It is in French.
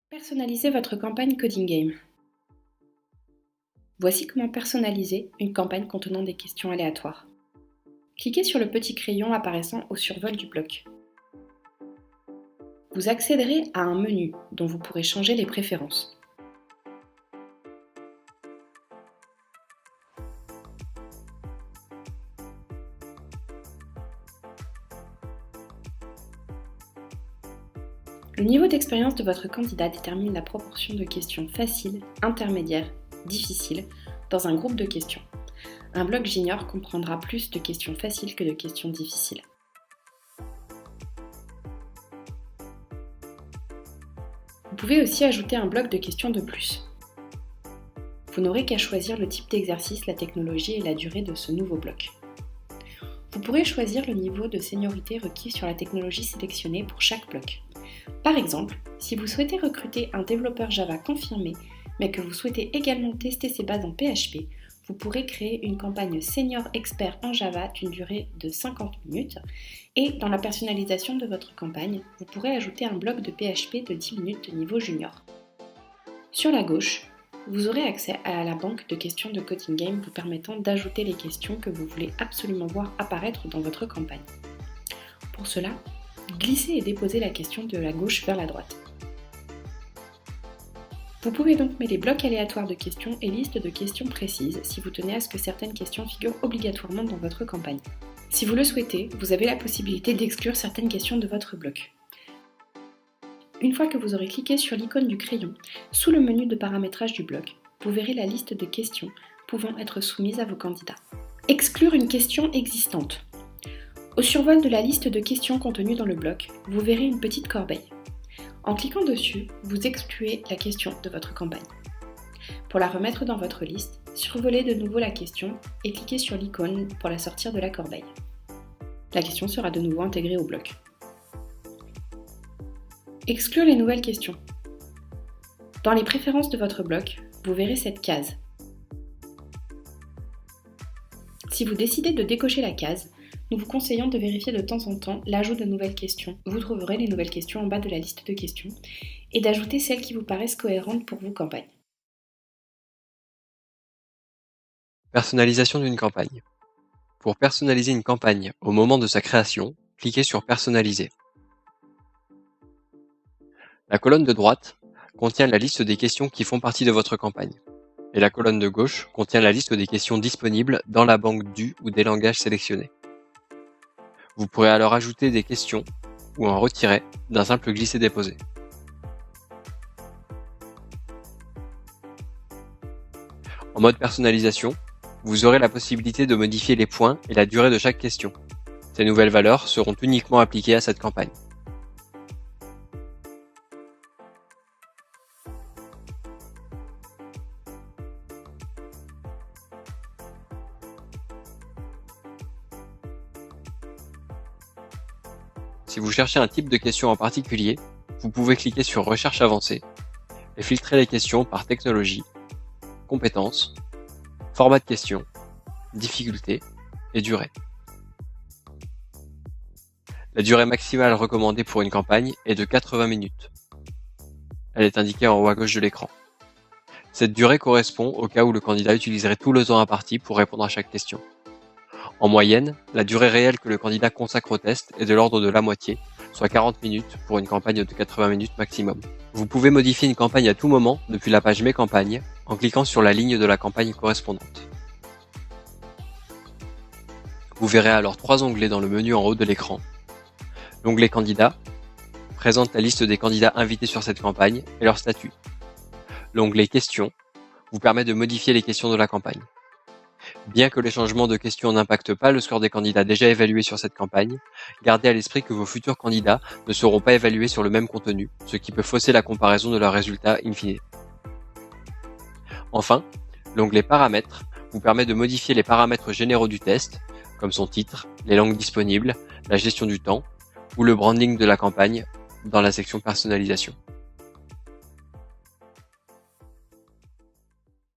Personnalisez votre campagne Coding Game. Voici comment personnaliser une campagne contenant des questions aléatoires. Cliquez sur le petit crayon apparaissant au survol du bloc. Vous accéderez à un menu dont vous pourrez changer les préférences. Le niveau d'expérience de votre candidat détermine la proportion de questions faciles, intermédiaires, difficiles dans un groupe de questions. Un bloc junior comprendra plus de questions faciles que de questions difficiles. Vous pouvez aussi ajouter un bloc de questions de plus. Vous n'aurez qu'à choisir le type d'exercice, la technologie et la durée de ce nouveau bloc. Vous pourrez choisir le niveau de seniorité requis sur la technologie sélectionnée pour chaque bloc. Par exemple, si vous souhaitez recruter un développeur Java confirmé, mais que vous souhaitez également tester ses bases en PHP, vous pourrez créer une campagne senior expert en Java d'une durée de 50 minutes et dans la personnalisation de votre campagne, vous pourrez ajouter un bloc de PHP de 10 minutes de niveau junior. Sur la gauche, vous aurez accès à la banque de questions de Coding Game vous permettant d'ajouter les questions que vous voulez absolument voir apparaître dans votre campagne. Pour cela, glissez et déposez la question de la gauche vers la droite. Vous pouvez donc mêler blocs aléatoires de questions et listes de questions précises si vous tenez à ce que certaines questions figurent obligatoirement dans votre campagne. Si vous le souhaitez, vous avez la possibilité d'exclure certaines questions de votre bloc. Une fois que vous aurez cliqué sur l'icône du crayon, sous le menu de paramétrage du bloc, vous verrez la liste de questions pouvant être soumises à vos candidats. Exclure une question existante. Au survol de la liste de questions contenues dans le bloc, vous verrez une petite corbeille. En cliquant dessus, vous excluez la question de votre campagne. Pour la remettre dans votre liste, survolez de nouveau la question et cliquez sur l'icône pour la sortir de la corbeille. La question sera de nouveau intégrée au bloc. Exclure les nouvelles questions. Dans les préférences de votre bloc, vous verrez cette case. Si vous décidez de décocher la case, nous vous conseillons de vérifier de temps en temps l'ajout de nouvelles questions. Vous trouverez les nouvelles questions en bas de la liste de questions et d'ajouter celles qui vous paraissent cohérentes pour vos campagnes. Personnalisation d'une campagne. Pour personnaliser une campagne au moment de sa création, cliquez sur Personnaliser. La colonne de droite contient la liste des questions qui font partie de votre campagne, et la colonne de gauche contient la liste des questions disponibles dans la banque du ou des langages sélectionnés. Vous pourrez alors ajouter des questions ou en retirer d'un simple glisser-déposer. En mode personnalisation, vous aurez la possibilité de modifier les points et la durée de chaque question. Ces nouvelles valeurs seront uniquement appliquées à cette campagne. Si vous cherchez un type de question en particulier, vous pouvez cliquer sur Recherche avancée et filtrer les questions par technologie, compétences, format de question, difficulté et durée. La durée maximale recommandée pour une campagne est de 80 minutes. Elle est indiquée en haut à gauche de l'écran. Cette durée correspond au cas où le candidat utiliserait tout le temps imparti pour répondre à chaque question. En moyenne, la durée réelle que le candidat consacre au test est de l'ordre de la moitié, soit 40 minutes pour une campagne de 80 minutes maximum. Vous pouvez modifier une campagne à tout moment depuis la page Mes campagnes en cliquant sur la ligne de la campagne correspondante. Vous verrez alors 3 onglets dans le menu en haut de l'écran. L'onglet Candidats présente la liste des candidats invités sur cette campagne et leur statut. L'onglet Questions vous permet de modifier les questions de la campagne. Bien que les changements de questions n'impactent pas le score des candidats déjà évalués sur cette campagne, gardez à l'esprit que vos futurs candidats ne seront pas évalués sur le même contenu, ce qui peut fausser la comparaison de leurs résultats in fine. Enfin, l'onglet Paramètres vous permet de modifier les paramètres généraux du test, comme son titre, les langues disponibles, la gestion du temps ou le branding de la campagne dans la section Personnalisation.